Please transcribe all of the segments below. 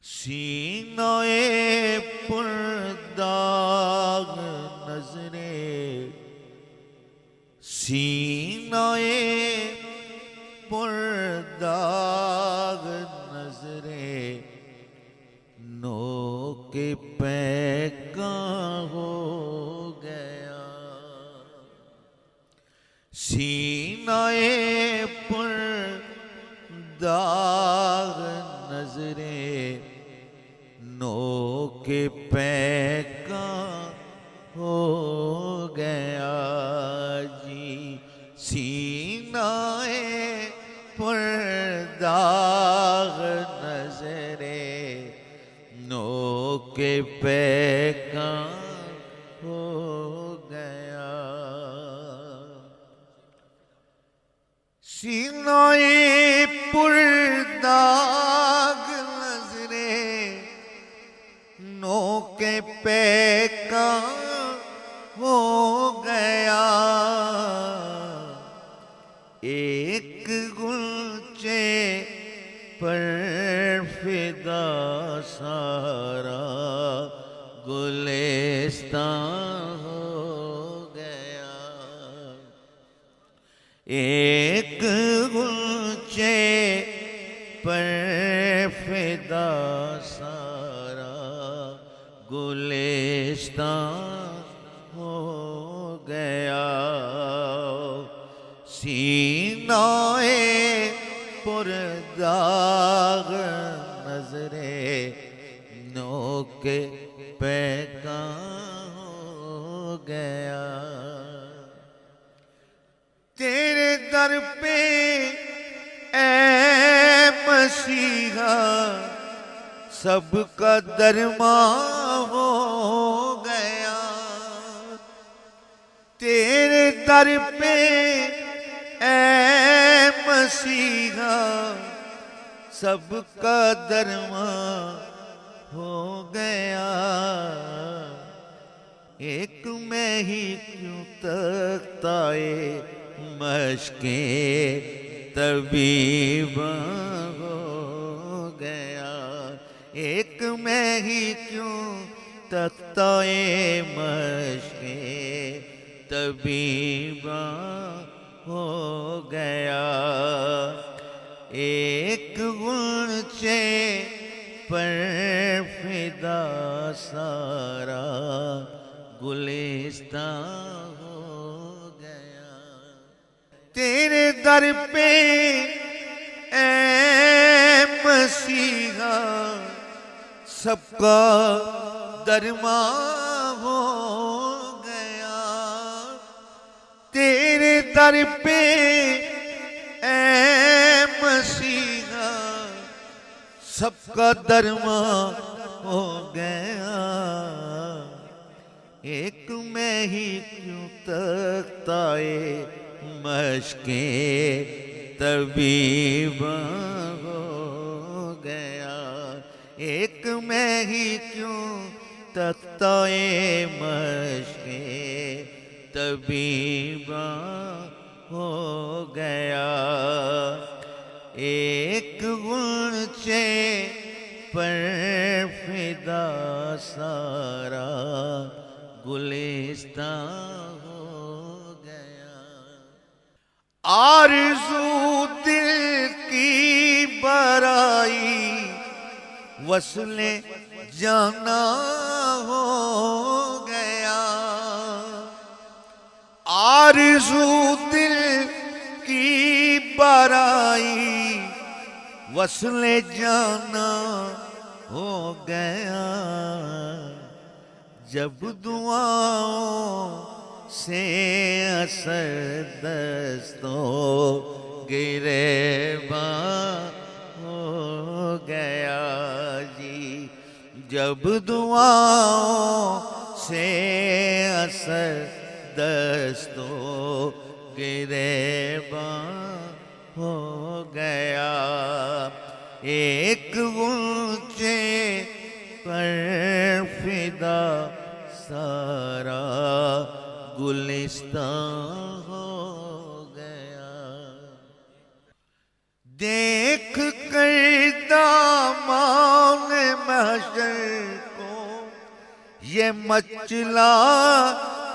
سینہ پر داغ نظریں، سینہ پر داغ نظریں، نوک پیکاں ہو گیا۔ سینہ پر داغ نظریں، نوک پیکاں ہو گیا جی۔ سینہ پر داغ نظریں، نوک پیکاں ہو گیا۔ سینہ پر داغ نظریں، نوک پیکاں ہو گیا۔ ایک غنچے پر فدا سارا گلستان ہو گیا۔ ایک غنچے پر فدا سارا گلستان ہو گیا۔ سینہ پر داغ نظریں، نوک پیکاں ہو گیا۔ تیرے در پہ اے مسیحا سب کا درماں ہو گیا۔ تیرے در پہ اے مسیحا سب کا درماں ہو گیا۔ ایک میں ہی کیوں تختائے مشقیں طبیباں ہو گیا۔ ایک میں ہی کیوں تختائے مشقیں طبیباں ہو گیا۔ ایک غنچے پر فدا سارا گلستان ہو گیا۔ تیرے در پہ اے مسیحا سب کا درماں ہو گیا۔ تیرے در پہ اے مسیحا سب کا درماں ہو گیا۔ ایک میں ہی کیوں تختائے مشقیں طبیباں ہو گیا۔ ایک میں ہی کیوں تختائے مشقیں طبیباں ہو گیا۔ ایک غنچے پر فدا سارا گلستان ہو گیا۔ آرزو دل کی برائی وصل جانا ہو گیا۔ آرزو دل کی برائی وصل جانا ہو گیا۔ جب دعاؤں سے اثر دستوں گریباں ہو گیا جی۔ جب دعاؤں سے اثر دستوں گریباں ہو گیا، ایک غنچے پر فدا سارا گلستان ہو گیا۔ دیکھ کر دامان محشر کو یہ مچلا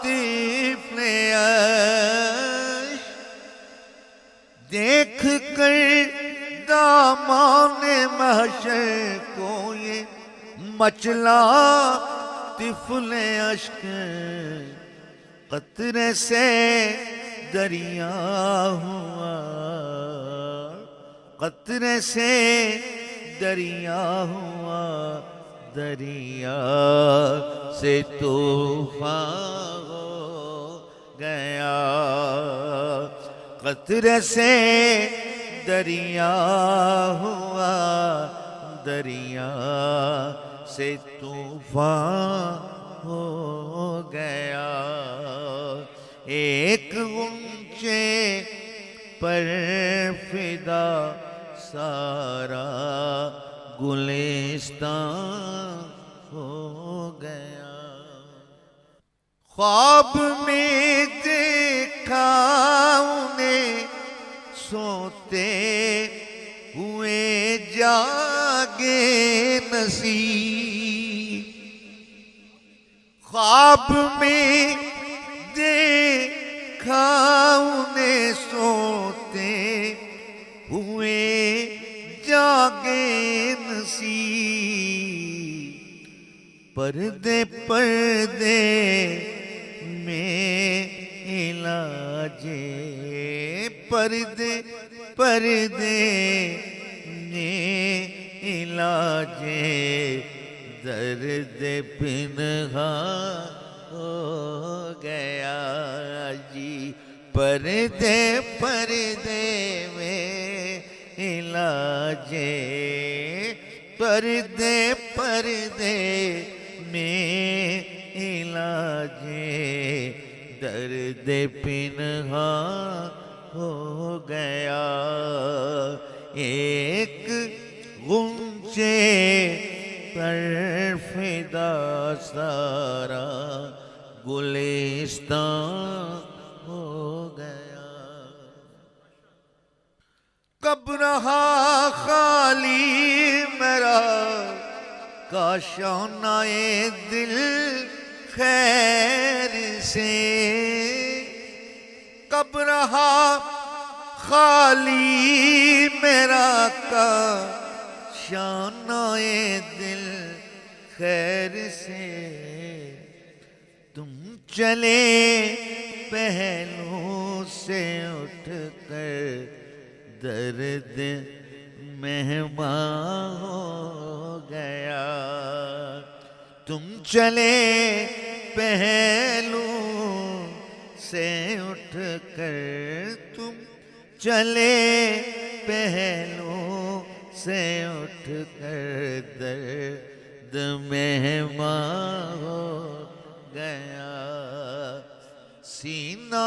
طفل عشق، دیکھ کر دامان محشر کو یہ مچلا طفل اشک، قطرے سے دریا ہوا، قطرے سے دریا ہوا، دریا سے طوفان ہو گیا، قطرے سے دریا ہوا، دریا سے طوفان ہو گیا، ایک غنچے پر فدا سارا گلستان ہو گیا۔ خواب میں دیکھا انہیں سوتے ہوئے جاگے نصیب، خواب میں دیکھا انہیں سوتے ہوئے جاگے نصیب، پردے پردے میں علاج، پردے پردے میں علاج درد پنہاں ہو گیا جی، پردے پردے میں علاج، پردے پردے میں علاج درد پنہاں ہو گیا، ایک غنچے پر فدا سارا گلستان ہو گیا۔ کب رہا خالی میرا کاشانہ دل خیر سے، کب رہا خالی میرا کاشانہ دل خیر سے، تم چلے پہلو سے اٹھ کر درد مہمان ہو گیا، تم چلے پہلو سے اٹھ کر، تم چلے پہلو سے اٹھ کر درد مہمان ہو گیا، سینہ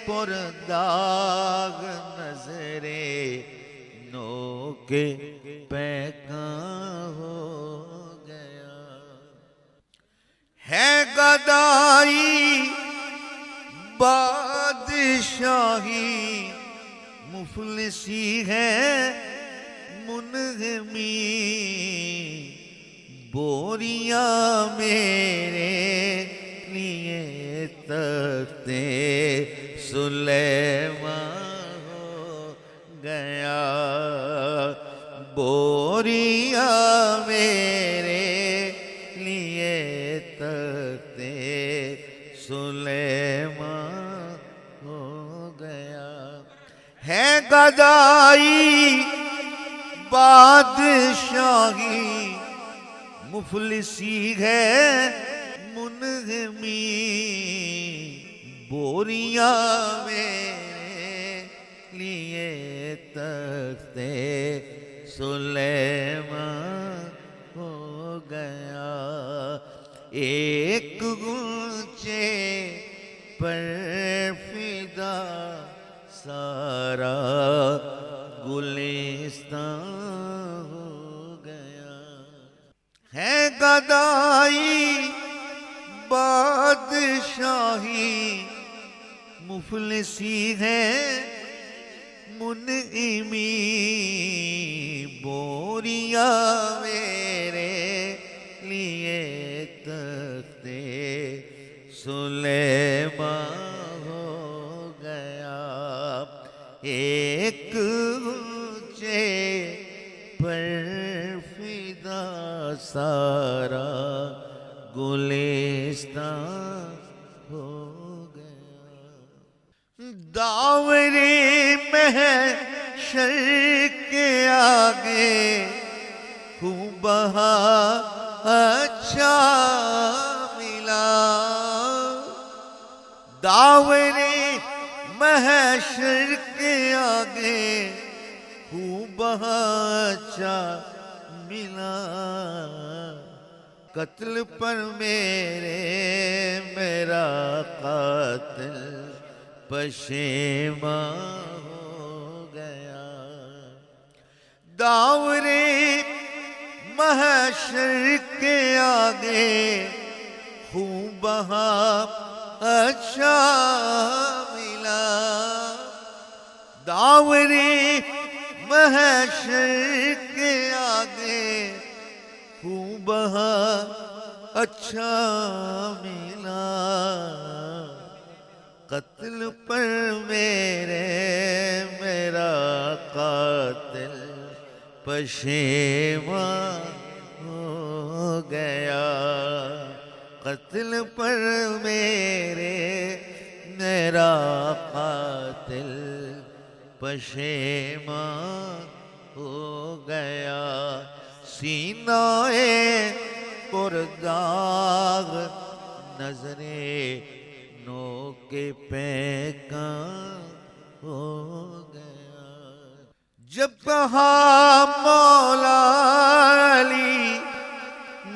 پر داغ نظرے نو کے پیکاں ہو گیا، ہے گدائی بادشاہی مفلسی ہے منہمی، بوریاں میرے لیے تختے سلیمان ہو گیا، بوریاں میرے لیے تختے سلیمان ہو گیا، ہے گدائی بادشاہی مفلسی ہے منہمی، بوریاں میرے لیے تختے سلیمان ہو گیا، ایک غنچے پر فدا سارا گلستان ہو گیا. ہے گدائی بادشاہی مفلسی ہے منعمی. بوریاں میرے لیے تختے سلیمان ہو گیا. ایک اونچے پر فدا سارا گلستان ہو گیا. داور محشر کے آگے خوں بہا اچھا ملا. داور محشر کے آگے خوں بہا اچھا ملا. قتل پر میرا قاتل پشیمان ہو گیا. داور محشر کے آگے خوں بہا اچھا ملا. داور محشر کے آگے خوں بہا اچھا ملا. قتل پر میرا قاتل پشیمان ہو گیا. قتل پر میرا قاتل پشیمان ہو گیا. سینہ پرداغ نظریں نو کے پیکان ہو گیا. جب کہا مولا علی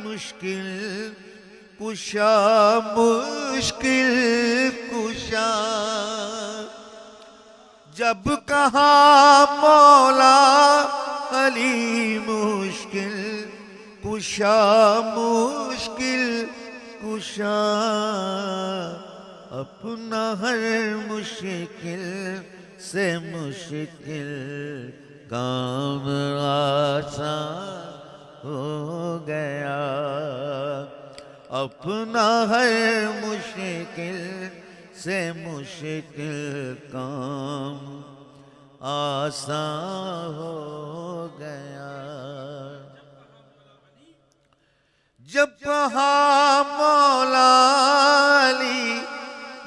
مشکل کشا مشکل کشا. جب کہا مولا علی مشکل کشا مشکل کشا. اپنا ہر مشکل سے مشکل کام آسان ہو گیا. اپنا ہر مشکل سے مشکل کام آسان ہو گیا. جب کہا مولا علی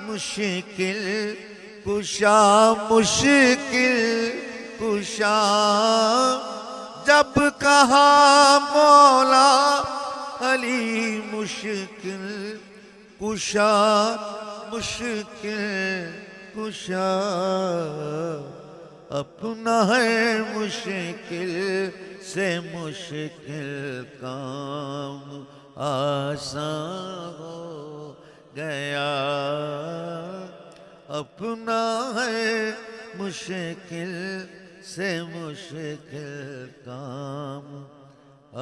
مشکل کشا مشکل کشا. جب کہا مولا علی مشکل کشا مشکل کشا. اپنا ہر مشکل سے مشکل کام آسان ہو گیا. اپنا ہر مشکل سے مشکل کام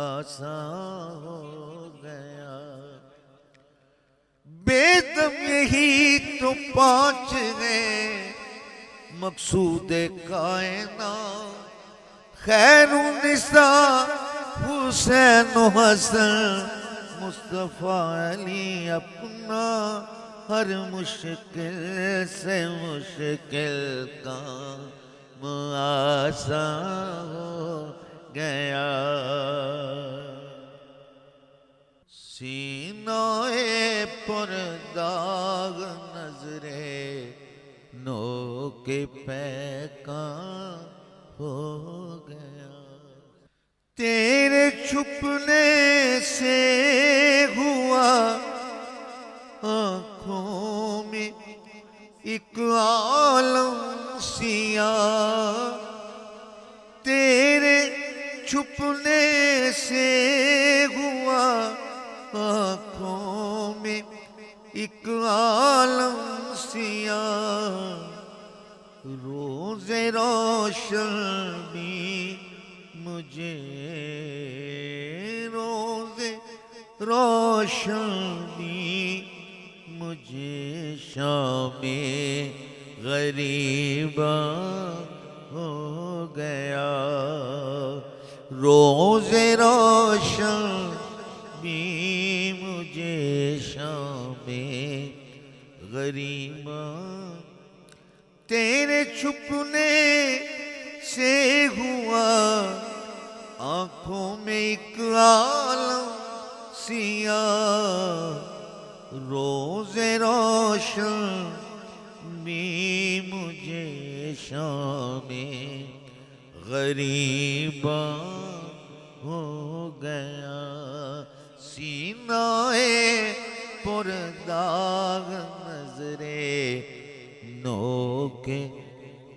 آسان ہو گیا. بے دم یہی تو پہنچ گئے مقصود کائنات. خیر النساء حسین و حسن مصطفیٰ علی. اپنا ہر مشکل سے مشکل کام آسان ہو گیا. سینہ پر داغ نظریں نو کے پیکان ہو گیا. تیرے چھپنے سے ہوا آنکھوں میں ایک عالم سیاہ. تیرے چھپنے سے ہوا آنکھوں میں ایک عالم سیاہ روز روشن بھی مجھے روز روشن بھی مجھے شام غریبہ ہو گیا روز روشن بھی مجھے شام غریبہ تیرے چھپنے سے ہوا آنکھوں میں ایک عالم سیاہ روز روشن بھی مجھے شام غریبہ ہو گیا سینہ پر داغ نظرے نو کے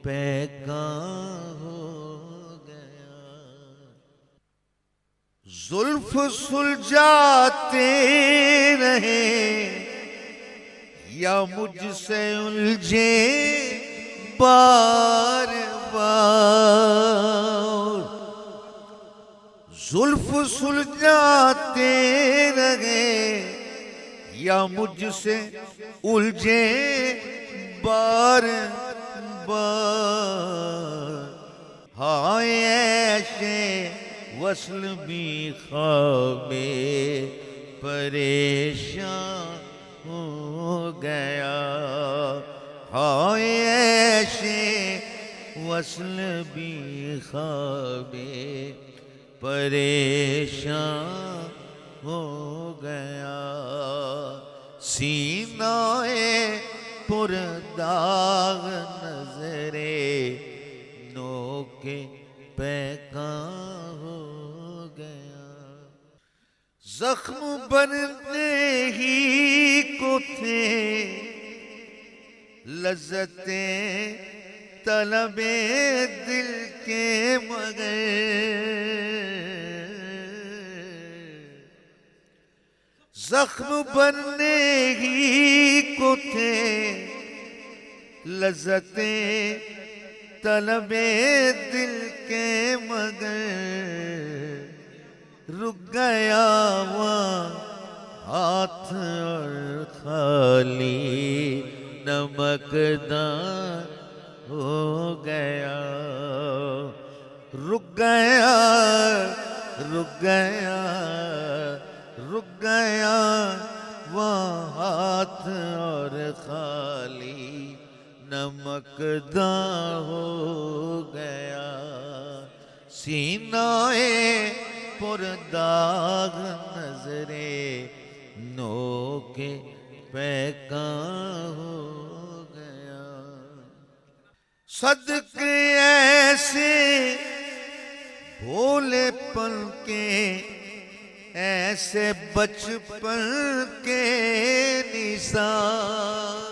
پیکاں ہو گیا زلف سلجھاتے رہے یا مجھ سے الجھے بار بار زلف سلجھاتے رہے یا مجھ سے الجھے بار بار ہائے ایشے وصل بھی خواب پریشان ہو گیا ہائے ایشے وصل بھی خواب پریشان ہو گیا سینہ پر داغ نظرے نو کے پیکاں ہو گیا زخم بننے ہی کو تھے لذتیں طلب دل کے مگر زخم بننے ہی کو تھے لذتیں طلب دل کے مگر رک گیا وہاں ہاتھ اور خالی نمکدان ہو گیا رک گیا رک گیا رک گیا وہاں ہاتھ اور خالی نمکدان ہو گیا سینہ پر داغ نظرے نو کے پیکاں ہو گیا صدقے ایسے بھولے پن کے ایسے بچپن کے نثار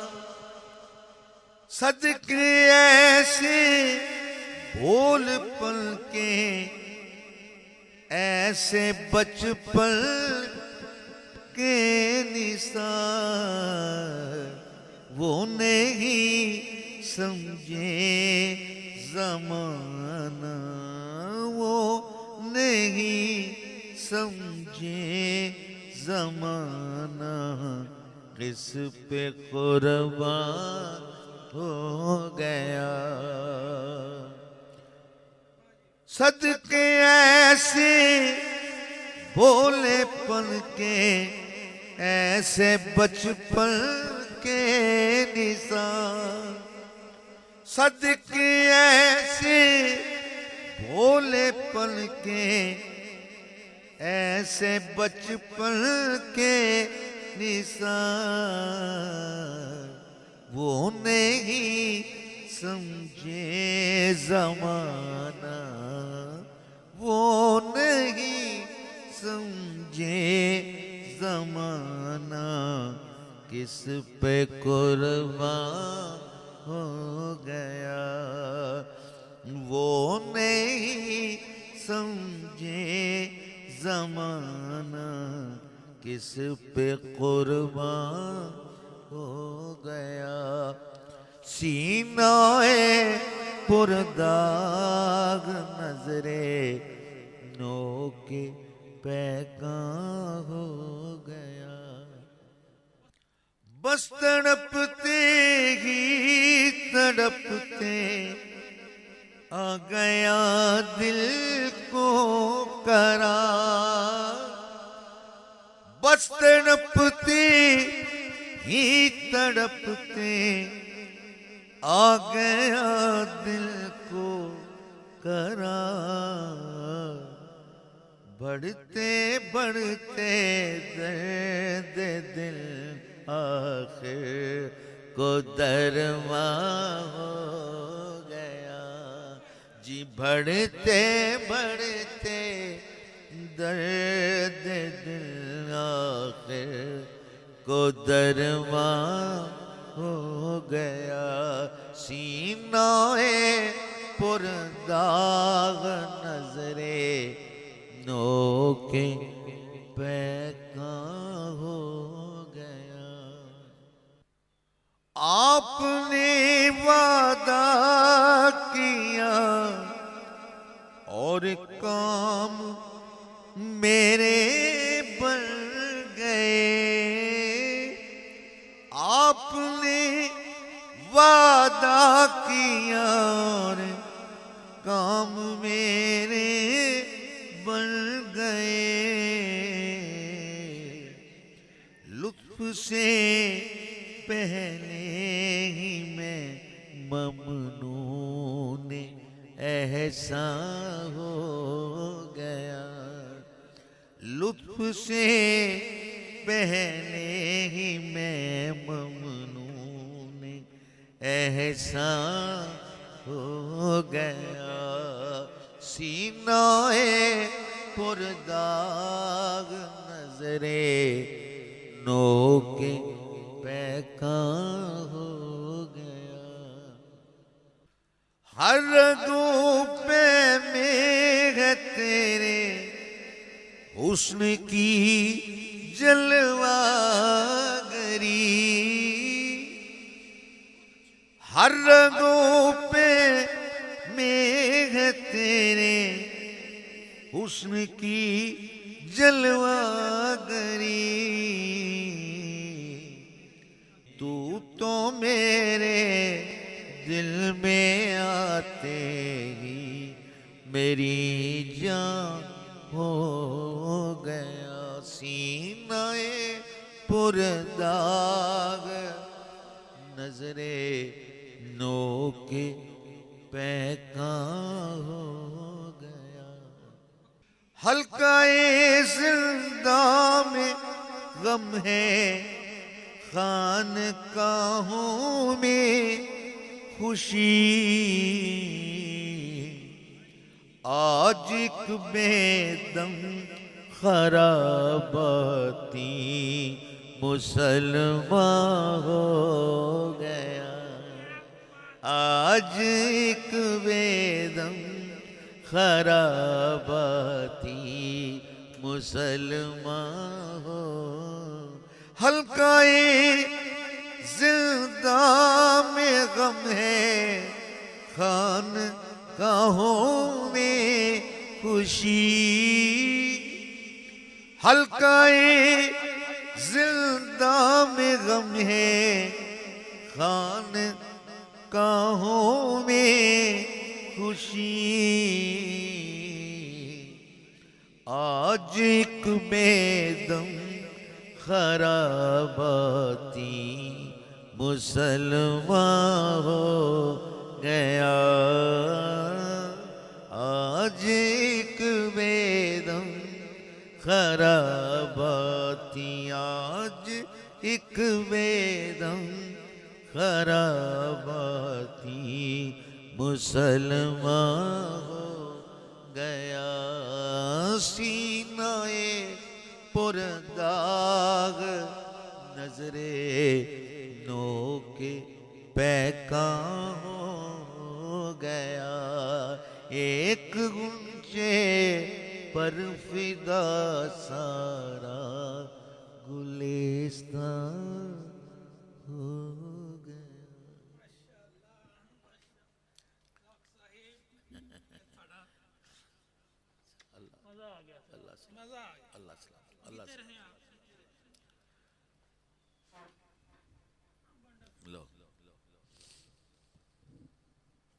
صدقے ایسے بھول پن کے ایسے بچپن کے نثار وہ نہیں سمجھے زمانہ وہ نہیں سمجھے زمانہ کس پہ قربان ہو گیا صدقے ایسے بھولے پن کے ایسے بچپن کے نثار صدقے ایسے بھولے پن کے ایسے بچپن کے نثار وہ نہیں سمجھے زمانہ وہ نہیں سمجھے زمانہ کس پہ قربان ہو گیا وہ نہیں سمجھے زمانہ کس پہ قربان ہو گیا سینہ پرداغ نظرے نو کے پیکاں ہو گیا بس تڑپتے ہی تڑپتے آ گیا دل کو قرار بس تڑپتے ہی تڑپتے آ گیا دل کو قرار بڑھتے بڑھتے درد دل آخر کو درماں ہو گیا جی بڑھتے بڑھتے درد دل آخر کو درماں ہو گیا سینہ پرداغ نظرے نو کے پیکاں ہو گیا آپ نے وعدہ کیا اور کام میرے بن گئے آپ نے وعدہ کیا اور کام میرے بن گئے لطف سے پہلے ہی میں ممنون احسان ہو گیا لطف سے پہلے ہی میں ممنون احسان ہو گیا سینہ پرداغ نظرے نو کے پیکاں ہو گیا ہر رگوں پہ میغ تیرے حسن کی جلوہ گری ہر رگوں پہ میغ تیرے حسن کی جلوہ گری تو میرے دل میں آتے ہی میری جان ہو گیا سینہ پرداغ نظرے نو کے پیکاں ہو گیا حلقہ زندہ میں غم ہے خانقاہوں میں خوشی آج ایک بے دم خراباتی مسلمان ہو گیا آج ایک بے دم خراباتی مسلمان ہو حلقہ زندہ میں غم ہے خانقاہوں میں خوشی حلقہ زندہ میں غم ہے خانقاہوں میں خوشی آج ایک بے دم خراباتی مسلمان ہو گیا آج ایک بے دم خراباتی آج ایک بے دم خراباتی مسلمان ہو گیا سینہ پرداغ نظرے نو کے پیکاں ہو گیا ایک گنچے پر فدا سارا گلستان ہو گیا. اللہ مزہ آ گیا. اللہ مزہ آ گیا. اللہ سلام اللہ سلام.